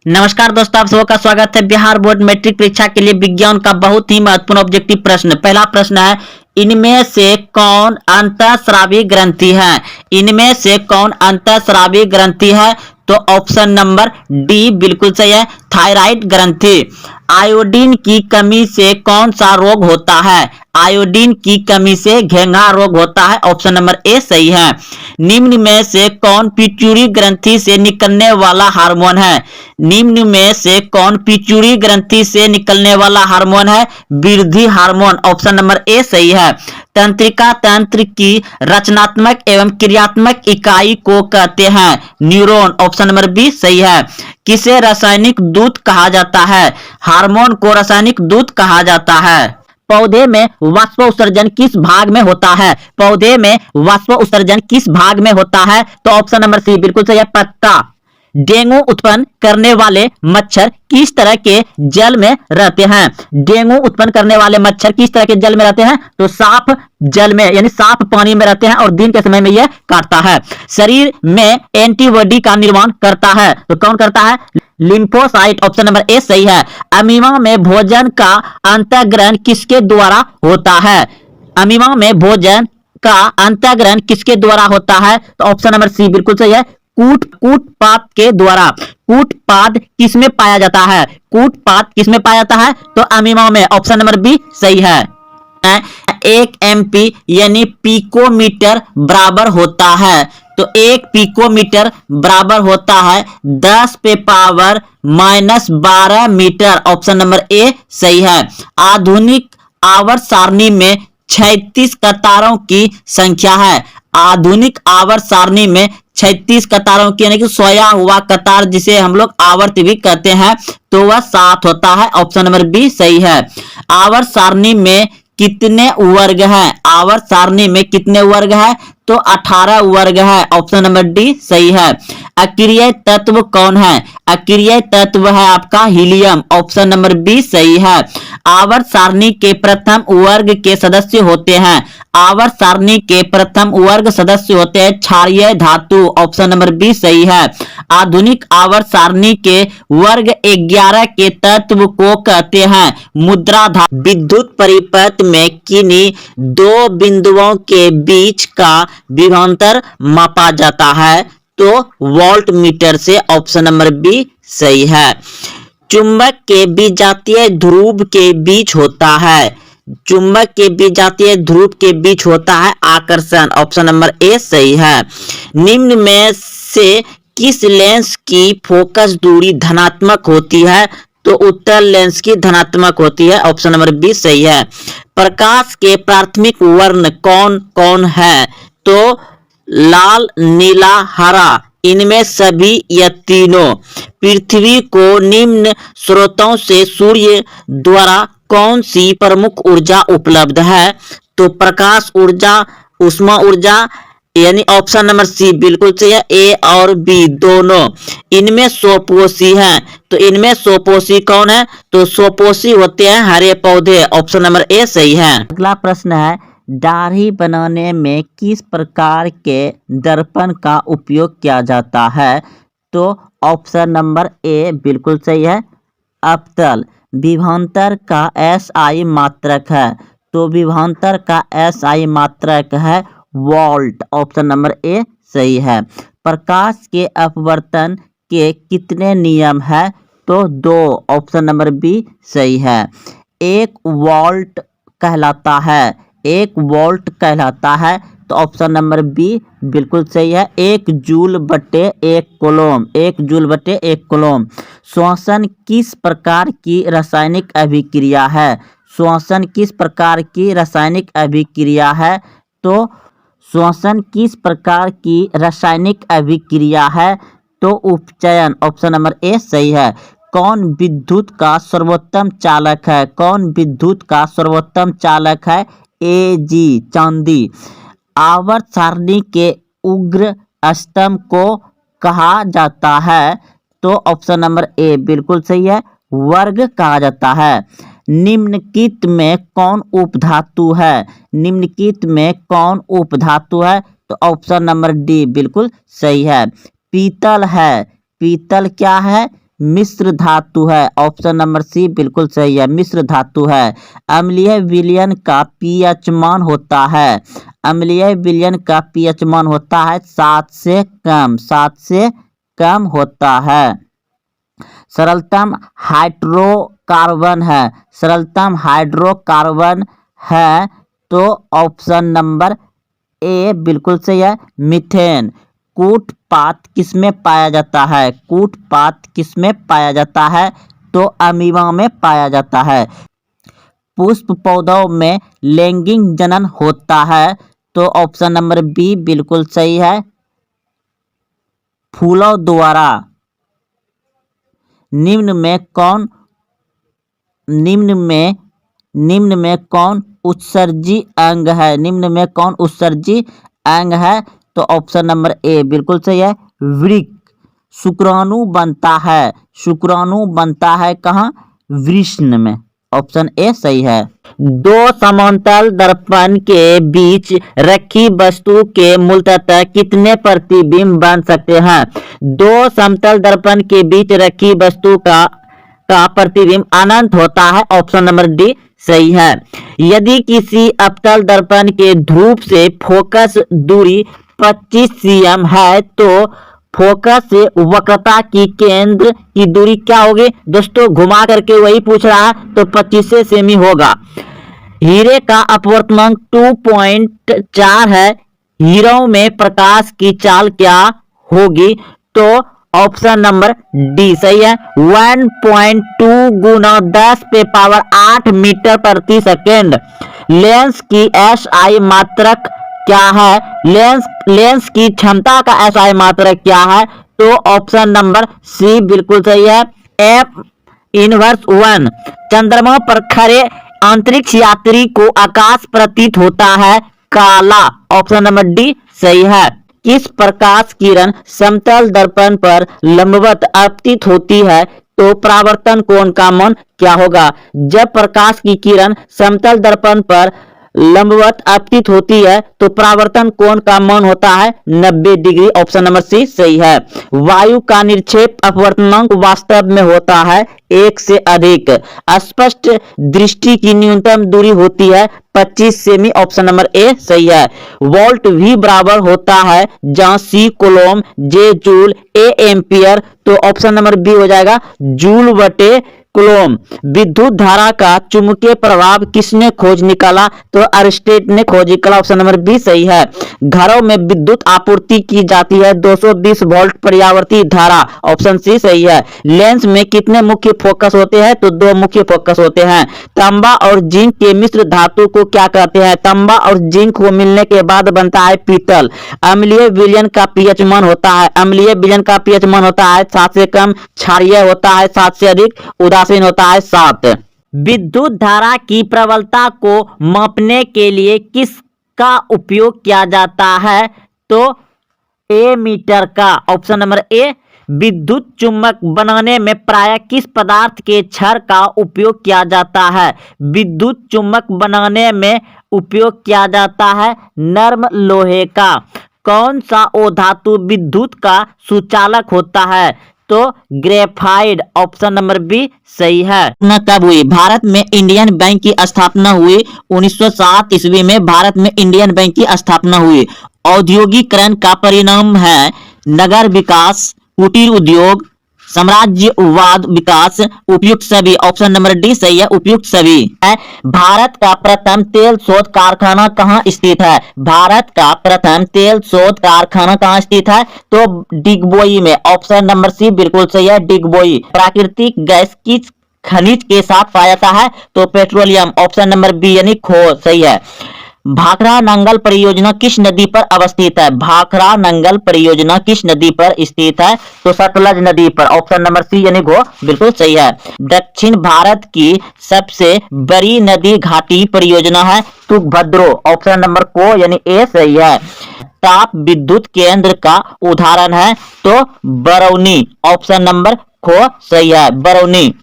नमस्कार दोस्तों, आप सबका स्वागत है। बिहार बोर्ड मैट्रिक परीक्षा के लिए विज्ञान का बहुत ही महत्वपूर्ण ऑब्जेक्टिव प्रश्न। पहला प्रश्न है, इनमें से कौन अंतःस्रावी ग्रंथि है? इनमें से कौन अंतःस्रावी ग्रंथि है? तो ऑप्शन नंबर डी बिल्कुल सही है, थायराइड ग्रंथि। आयोडीन की कमी से कौन सा रोग होता है? आयोडीन की कमी से घेंघा रोग होता है। ऑप्शन नंबर ए सही है। निम्न में से कौन पिट्यूटरी ग्रंथि से निकलने वाला हार्मोन है? निम्न में से कौन पिट्यूटरी ग्रंथि से निकलने वाला हार्मोन है? वृद्धि हार्मोन। ऑप्शन नंबर ए सही है। तंत्रिका तंत्र की रचनात्मक एवं क्रियात्मक इकाई को कहते हैं न्यूरॉन। ऑप्शन नंबर बी सही है। किसे रासायनिक दूत कहा जाता है? हार्मोन को रासायनिक दूत कहा जाता है। पौधे में वाष्प उत्सर्जन किस भाग में होता है? पौधे में वाष्प उत्सर्जन किस भाग में होता है? तो ऑप्शन नंबर सी बिल्कुल सही है, पत्ता। डेंगू उत्पन्न करने वाले मच्छर किस तरह के जल में रहते हैं? डेंगू उत्पन्न करने वाले मच्छर किस तरह के जल में रहते हैं? तो साफ जल में यानी साफ पानी में रहते हैं और दिन के समय में यह काटता है। शरीर में एंटीबॉडी का निर्माण करता है, तो कौन करता है? लिम्फोसाइट। ऑप्शन नंबर ए सही है। अमीबा में भोजन का अंतःग्रहण किसके द्वारा होता है? अमीबा में भोजन का अंतःग्रहण किसके द्वारा होता है? तो ऑप्शन नंबर सी बिल्कुल सही है, कूटपाद के द्वारा। कूटपाद किसमें पाया जाता है? कूटपाद किसमें पाया जाता है? तो अमीबा में। ऑप्शन नंबर बी सही है। 1 MP यानी पिकोमीटर बराबर होता है, तो 1 पिकोमीटर बराबर होता है 10 पे power -12 metre. Option number A सही है। आधुनिक आवर्त सारणी में 36 कतारों की संख्या है। आधुनिक आवर्त सारणी में 36 कतारों की यानी कि सोया हुआ कतार जिसे हम लोग आवर्त भी कहते हैं, तो वह 7 होता है। ऑप्शन नंबर बी सही है। आवर्त सारणी में कितने वर्ग हैं? आवर्त सारणी में कितने वर्ग हैं? तो 18 वर्ग है। ऑप्शन नंबर डी सही है। अक्रिय तत्व कौन है? अक्रिय तत्व है आपका हीलियम। ऑप्शन नंबर बी सही है। आवर्त सारणी के प्रथम वर्ग के सदस्य होते हैं। आवर्त सारणी के प्रथम वर्ग सदस्य होते हैं क्षारीय धातु। ऑप्शन नंबर बी सही है। आधुनिक आवर्त सारणी के वर्ग 11 के तत्व को कहते हैं मुद्रा धातु। विद्युत परिपथ में किन्हीं दो बिंदुओं के बीच का विभवांतर मापा जाता है? तो वोल्ट मीटर से। ऑप्शन नंबर बी सही है। चुंबक के विजातीय ध्रुव के बीच होता है। चुंबक के विजातीय ध्रुव के बीच होता है आकर्षण। ऑप्शन नंबर ए सही है। निम्न में से किस लेंस की फोकस दूरी धनात्मक होती है? तो उत्तल लेंस की धनात्मक होती है। ऑप्शन नंबर बी सही है। प्रकाश के प्राथमिक वर्ण कौन कौन है? तो लाल, नीला, हरा। इनमें सभी या तीनों। पृथ्वी को निम्न स्रोतों से सूर्य द्वारा कौन सी प्रमुख ऊर्जा उपलब्ध है? तो प्रकाश ऊर्जा, उष्मा ऊर्जा, यानी ऑप्शन नंबर सी बिल्कुल सही है। ए और बी दोनों। इनमें सोपोषी हैं, तो इनमें सोपोषी कौन है? तो सोपोषी होते हैं हरे पौधे। ऑप्शन नंबर ए सही है। अगला प्रश्न है, दाढ़ी बनाने में किस प्रकार के दर्पण का उपयोग किया जाता है? तो ऑप्शन नंबर ए बिल्कुल सही है, अवतल। विभवांतर का SI मात्रक है, तो विभवांतर का SI मात्रक है वोल्ट। ऑप्शन नंबर ए सही है। प्रकाश के अपवर्तन के कितने नियम है? तो 2। ऑप्शन नंबर बी सही है। 1 वोल्ट कहलाता है, 1 वोल्ट कहलाता है, तो ऑप्शन नंबर बी बिल्कुल सही है। 1 जूल बटे 1 कूलम। 1 जूल बटे 1 कूलम। श्वसन किस प्रकार की रासायनिक अभिक्रिया है? श्वसन किस प्रकार की रासायनिक अभिक्रिया है? तो श्वसन किस प्रकार की रासायनिक अभिक्रिया है? तो उपचयन। ऑप्शन नंबर ए सही है। कौन विद्युत का सर्वोत्तम चालक है? कौन विद्युत का सर्वोत्तम चालक है? Ag चांदी। आवर्त सारणी के उग्र स्तंभ को कहा जाता है? तो ऑप्शन नंबर ए बिल्कुल सही है, वर्ग कहा जाता है। निम्नलिखित में कौन उपधातु है? निम्नलिखित में कौन उपधातु है? तो ऑप्शन नंबर डी बिल्कुल सही है, पीतल है। पीतल क्या है? मिश्र धातु है। ऑप्शन नंबर सी बिल्कुल सही है, मिश्र धातु है। अम्लीय विलयन का पीएच मान होता है, अम्लीय विलयन का पीएच मान होता है 7 से कम, 7 से कम होता है। सरलतम हाइड्रोकार्बन है, सरलतम हाइड्रोकार्बन है तो ऑप्शन नंबर ए बिल्कुल सही है, मीथेन। कूटपात किसमें पाया जाता है, कूटपात किसमें पाया जाता है तो अमीबा में पाया जाता है। पुष्प पौधों में लैंगिक जनन होता है तो ऑप्शन नंबर बी बिल्कुल सही है, फूलों द्वारा। निम्न में कौन उत्सर्जी अंग है, निम्न में कौन उत्सर्जी अंग है तो ऑप्शन नंबर ए बिल्कुल सही है, वृक्क। शुक्राणु बनता है कहाँ, वृषण में, ऑप्शन ए सही है। दो समांतर दर्पण के बीच रखी वस्तु के मूलतः कितने प्रतिबिंब बन सकते हैं। दो समतल दर्पण के बीच रखी वस्तु का प्रतिबिंब अनंत होता है, ऑप्शन नंबर डी सही है। यदि किसी अवतल दर्पण के ध्रुव से फोकस दूरी 25 cm है तो फोकस से वक्रता की केंद्र की दूरी क्या होगी। दोस्तों घुमा करके वही पूछ रहा है तो 25 सेमी होगा। हीरे का अपवर्तनांक 2.4 है, हीरों में प्रकाश की चाल क्या होगी तो ऑप्शन नंबर डी सही है, 1.2 गुना 10⁸ मीटर प्रति सेकेंड। लेंस की एसआई मात्रक क्या है, लेंस की क्षमता का एसआई मात्रक क्या है तो ऑप्शन नंबर सी बिल्कुल सही है, f−1। चंद्रमा पर खड़े अंतरिक्ष यात्री को आकाश प्रतीत होता है काला, ऑप्शन नंबर डी सही है। किस प्रकाश किरण समतल दर्पण पर लंबवत आपतित होती है तो परावर्तन कोण का मान क्या होगा। जब प्रकाश की किरण समतल दर्पण पर लंबवत आपतित होती है तो परावर्तन कोण का मान होता है 90 डिग्री, ऑप्शन नंबर सी सही है। वायु का निक्षेप अपवर्तनांक वास्तव में होता है 1 से अधिक। स्पष्ट दृष्टि की न्यूनतम दूरी होती है 25 सेमी, ऑप्शन नंबर ए सही है। वोल्ट भी बराबर होता है जहां C coulomb, J joule, A ampere तो ऑप्शन नंबर बी हो जाएगा जूल बटे कुलोम। विद्युत धारा का चुंबकीय प्रभाव किसने खोज निकाला तो अरिस्टेट ने खोज निकाला, ऑप्शन नंबर बी सही है। घरों में विद्युत आपूर्ति की जाती है 220 वोल्ट पर्यावर्ती धारा, ऑप्शन सी सही है। लेंस में कितने मुख्य फोकस होते हैं तो 2 मुख्य फोकस होते हैं। तांबा और जिंक के मिश्र धातु को क्या कहते हैं, तांबा और जिंक को मिलने के बाद बनता है पीतल। अम्लीय विलयन का पीएच मान होता है, अम्लीय विलयन का पीएच मान होता है 7 से कम, क्षारीय होता है 7 से अधिक, उदासीन होता है 7। विद्युत धारा की प्रबलता को मापने के लिए किसका उपयोग किया जाता है तो एमीटर का, ऑप्शन नंबर ए। विद्युत चुम्बक बनाने में प्रायः किस पदार्थ के क्षार का उपयोग किया जाता है। विद्युत चुम्बक बनाने में उपयोग किया जाता है नर्म लोहे का। कौन सा ओ धातु विद्युत का सुचालक होता है तो ग्रेफाइट, ऑप्शन नंबर बी सही है। कब हुई, भारत में इंडियन बैंक की स्थापना हुई 1907 ईस्वी में भारत में इंडियन बैंक की स्थापना हुई। औद्योगिकरण का परिणाम है नगर विकास, कुटीर उद्योग, साम्राज्यवाद विकास, उपयुक्त सभी, ऑप्शन नंबर डी सही है, उपयुक्त सभी है। भारत का प्रथम तेल शोध कारखाना कहाँ स्थित है। भारत का प्रथम तेल शोध कारखाना कहाँ स्थित है तो डिगबोई में, ऑप्शन नंबर सी बिल्कुल सही है, डिगबोई। प्राकृतिक गैस किस खनिज के साथ पाया जाता है तो पेट्रोलियम, ऑप्शन नंबर बी यानी खो सही है। भाखड़ा नंगल परियोजना किस नदी पर अवस्थित है। भाखड़ा नंगल परियोजना किस नदी पर स्थित है तो सतलज नदी पर, ऑप्शन नंबर सी यानी घो बिल्कुल सही है। दक्षिण भारत की सबसे बड़ी नदी घाटी परियोजना है तुंगभद्रो, ऑप्शन नंबर को यानी ए सही है। ताप विद्युत केंद्र का उदाहरण है तो बरौनी, ऑप्शन नंबर को सही है, बरौनी।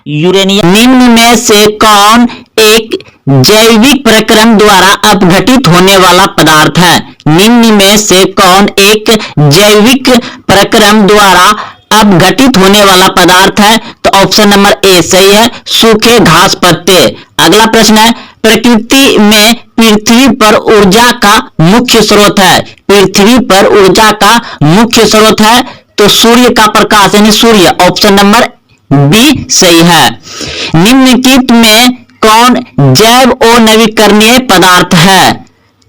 यूरेनियम निम्न में से कौन एक जैविक प्रक्रम द्वारा अपघटित होने वाला पदार्थ है। निम्न में से कौन एक जैविक प्रक्रम द्वारा अब घटित होने वाला पदार्थ है, तो ऑप्शन नंबर ए सही है, सूखे घास पत्ते। अगला प्रश्न है, प्रकृति में पृथ्वी पर ऊर्जा का मुख्य स्रोत है, पृथ्वी पर ऊर्जा का मुख्य स्रोत है, तो सूर्य का प्रकाश यानी सूर्य, ऑप्शन नंबर बी सही है। निम्नलिखित में कौन जैव अनवीकरणीय पदार्थ है,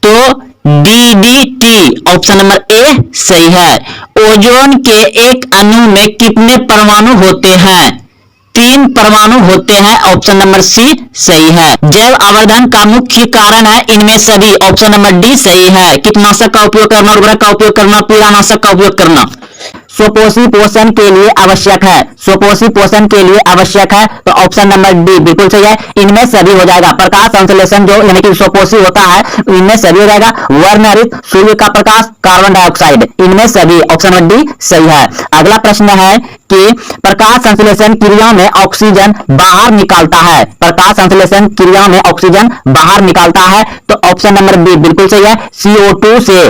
तो DDT, ऑप्शन नंबर ए सही है। ओजोन के एक अणु में कितने परमाणु होते हैं, 3 परमाणु होते हैं, ऑप्शन नंबर सी सही है। जैव आवर्धन का मुख्य कारण है इनमें सभी, ऑप्शन नंबर डी सही है। कीटनाशक का उपयोग करना, उर्वरक का उपयोग करना, कीड़ानाशक का उपयोग करना। सुपोषी पोषण के लिए आवश्यक है, सुपोषी पोषण के लिए आवश्यक है, तो ऑप्शन नंबर डी बिल्कुल सही है, इनमें सभी हो जाएगा। प्रकाश संश्लेषण जो यानी कि सुपोषी होता है, इनमें सभी हो जाएगा। वर्णहरित, सूर्य का प्रकाश, कार्बन डाइऑक्साइड, इनमें सभी, ऑप्शन नंबर डी सही है। अगला प्रश्न है कि प्रकाश संश्लेषण क्रिया में ऑक्सीजन बाहर निकालता है, प्रकाश संश्लेषण क्रिया में ऑक्सीजन बाहर निकालता है, तो ऑप्शन नंबर बी बिल्कुल सही है, CO2 से।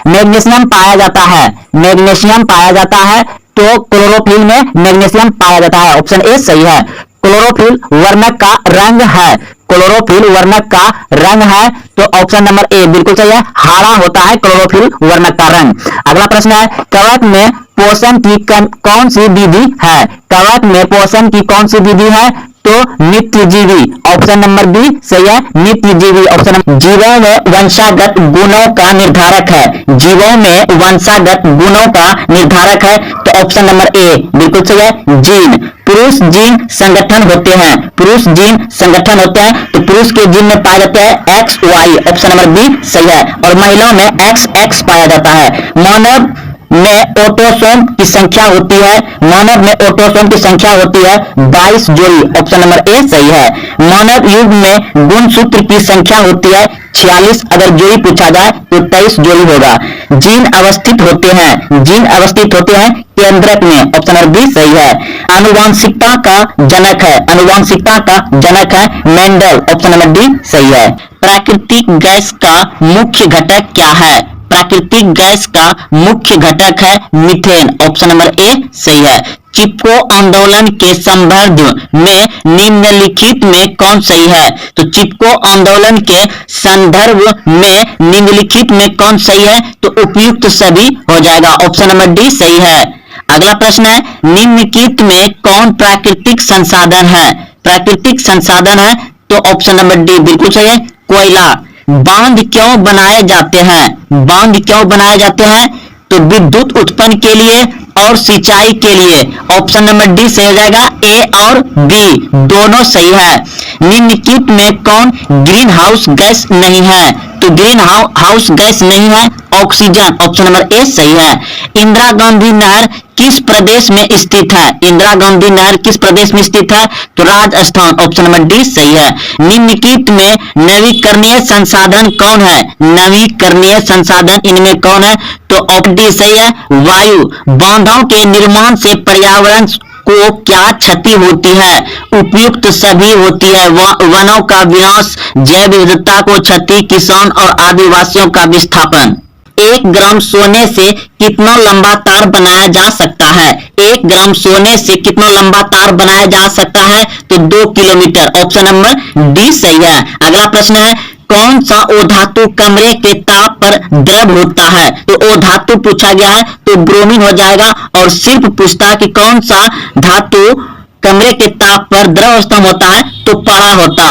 मैग्नीशियम पाया जाता है, मैग्नीशियम पाया जाता है, तो क्लोरोफिल में मैग्नीशियम पाया जाता है, ऑप्शन ए सही है। क्लोरोफिल वर्णक का रंग है, क्लोरोफिल वर्णक का रंग है, तो ऑप्शन नंबर ए बिल्कुल सही है, हरा होता है क्लोरोफिल वर्णक का रंग। अगला प्रश्न है, कवक में पोषण की कौन सी विधि है, कवक में पोषण की कौन सी विधि है, तो नित्यजीवी, ऑप्शन नंबर बी सही है, नित्यजीवी, ऑप्शन नंबर। जीवों में वंशागत गुणों का निर्धारक है, जीवों में वंशागत गुणों का निर्धारक है, तो ऑप्शन नंबर ए बिल्कुल सही है, जीन। पुरुष जीन संगठन होते हैं, पुरुष जीन संगठन होते हैं, तो पुरुष के जीन में पाया जाता है XY, ऑप्शन नंबर बी सही है, और महिलाओं में XX पाया जाता है। मानव में ऑटोसोम की संख्या होती है, मानव में ऑटोसोम की संख्या होती है 22 जोड़ी, ऑप्शन नंबर ए सही है। मानव युग में गुणसूत्र की संख्या होती है 46, अगर जोड़ी पूछा जाए तो 23 जोड़ी होगा। जीन अवस्थित होते हैं, जीन अवस्थित होते हैं केंद्रक में, ऑप्शन नंबर बी सही है। आनुवांशिकता का जनक है, आनुवांशिकता का जनक है मेंडल, ऑप्शन नंबर डी सही है। प्राकृतिक गैस का मुख्य घटक क्या है, प्राकृतिक गैस का मुख्य घटक है मीथेन, ऑप्शन नंबर ए सही है। चिपको आंदोलन के संदर्भ में निम्नलिखित में कौन सही है, तो चिपको आंदोलन के संदर्भ में निम्नलिखित में कौन सही है, तो उपयुक्त सभी हो जाएगा, ऑप्शन नंबर डी सही है। अगला प्रश्न है, निम्नलिखित में कौन प्राकृतिक संसाधन है, प्राकृतिक संसाधन है, तो ऑप्शन नंबर डी बिल्कुल सही है, कोयला। बांध क्यों बनाए जाते हैं, बांध क्यों बनाए जाते हैं, तो विद्युत उत्पन्न के लिए और सिंचाई के लिए, ऑप्शन नंबर डी सही हो जाएगा, ए और बी दोनों सही है। निम्नलिखित में कौन ग्रीन हाउस गैस नहीं है, तो ग्रीन हाउस गैस नहीं है ऑक्सीजन, ऑप्शन नंबर ए सही है। इंदिरा गांधी नहर किस प्रदेश में स्थित है, इंदिरा गांधी नहर किस प्रदेश में स्थित है, तो राजस्थान, ऑप्शन नंबर डी सही है। निम्नलिखित में नवीकरणीय संसाधन कौन है, नवीकरणीय संसाधन इनमें कौन है, तो ऑप्शन डी सही है, वायु। बांधों के निर्माण से पर्यावरण को क्या क्षति होती है, उपयुक्त सभी होती है। वनों का विनाश, जैव विविधता को क्षति, किसान और आदिवासियों का विस्थापन। 1 ग्राम सोने से कितना लंबा तार बनाया जा सकता है, 1 ग्राम सोने से कितना लंबा तार बनाया जा सकता है, तो 2 किलोमीटर, ऑप्शन नंबर डी सही है। अगला प्रश्न है, कौन सा अधातु कमरे के ताप पर द्रव होता है, तो अधातु पूछा गया है तो ब्रोमीन हो जाएगा, और सिर्फ पूछता है कि कौन सा धातु कमरे के ताप पर द्रव अवस्था में होता है, तो पारा होता।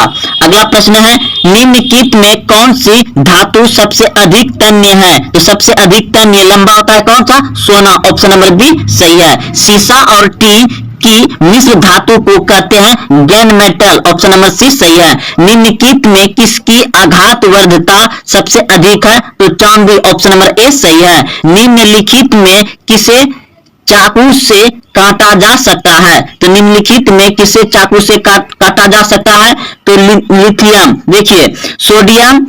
अगला प्रश्न है, निम्नलिखित में कौन सी धातु सबसे अधिक तन्य है, तो सबसे अधिक तन्य लंबा होता है कौन सा, सोना, ऑप्शन नंबर बी सही है। सीसा और टी की मिश्र धातु को कहते हैं gun metal, option number C सही है। निम्नलिखित में किसकी आघात वर्धता सबसे अधिक है, तो चांदी, ऑप्शन नंबर ए सही है। निम्नलिखित में किसे चाकू से काटा जा सकता है, तो निम्नलिखित में किसे चाकू से काटा जा सकता है, तो लिथियम। देखिए sodium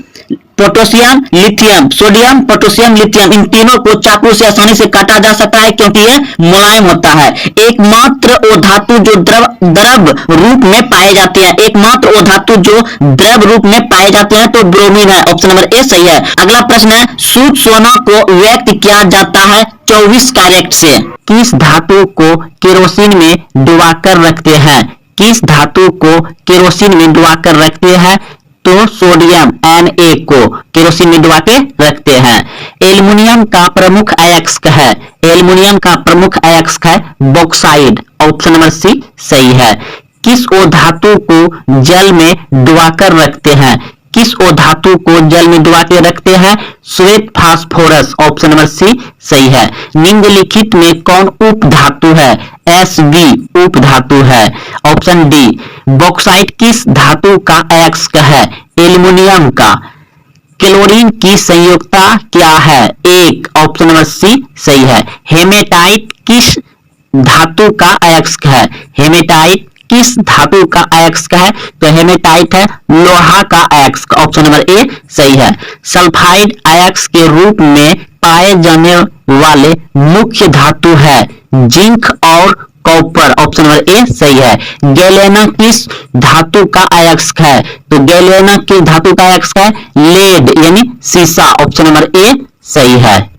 potassium, lithium. Sodium, potassium, lithium, इन तीनों को चाकू से आसानी से काटा जा सकता है क्योंकि ये मुलायम होता है। एकमात्र वो धातु जो द्रव रूप में पाए जाते हैं, एकमात्र वो धातु जो द्रव रूप में पाए जाते हैं, तो ब्रोमीन है। ऑप्शन नंबर ए सही है। अगला प्रश्न है, शुद्ध सोना को व्यक्त किया जाता है 24 कैरेट से। किस धातु को केरोसिन में डुबाकर रखते हैं? किस धातु को केरोसिन में डुबाकर रखते हैं? तो सोडियम Na को केरोसिन में डुबा के रखते हैं। एल्युमिनियम का प्रमुख अयस्क है, एल्युमिनियम का प्रमुख अयस्क है बॉक्साइड। ऑप्शन नंबर सी सही है। किस ओ धातु को जल में डुबाकर रखते हैं? किस ओ धातु को जल में डुबा के रखते हैं? श्वेत फास्फोरस। ऑप्शन नंबर सी सही है। निम्नलिखित में कौन उप धातु है? Sb उप धातु है। Option D. बॉक्साइट किस धातु का अयस्क है? एल्युमिनियम का। क्लोरीन की संयोजकता क्या है? 1। ऑप्शन नंबर सी सही है। हेमेटाइट किस धातु का अयस्क है? हेमेटाइट किस धातु का अयस्क है? तो हेमेटाइट है लोहा का अयस्क। ऑप्शन नंबर ए सही है। सल्फाइड अयस्क के रूप में पाए जाने वाले मुख्य धातु है जिंक और कॉपर। ऑप्शन नंबर ए सही है। गैलेना किस धातु का अयस्क है? तो गैलेना किस धातु का अयस्क है? लेड यानी सीसा। ऑप्शन नंबर ए सही है।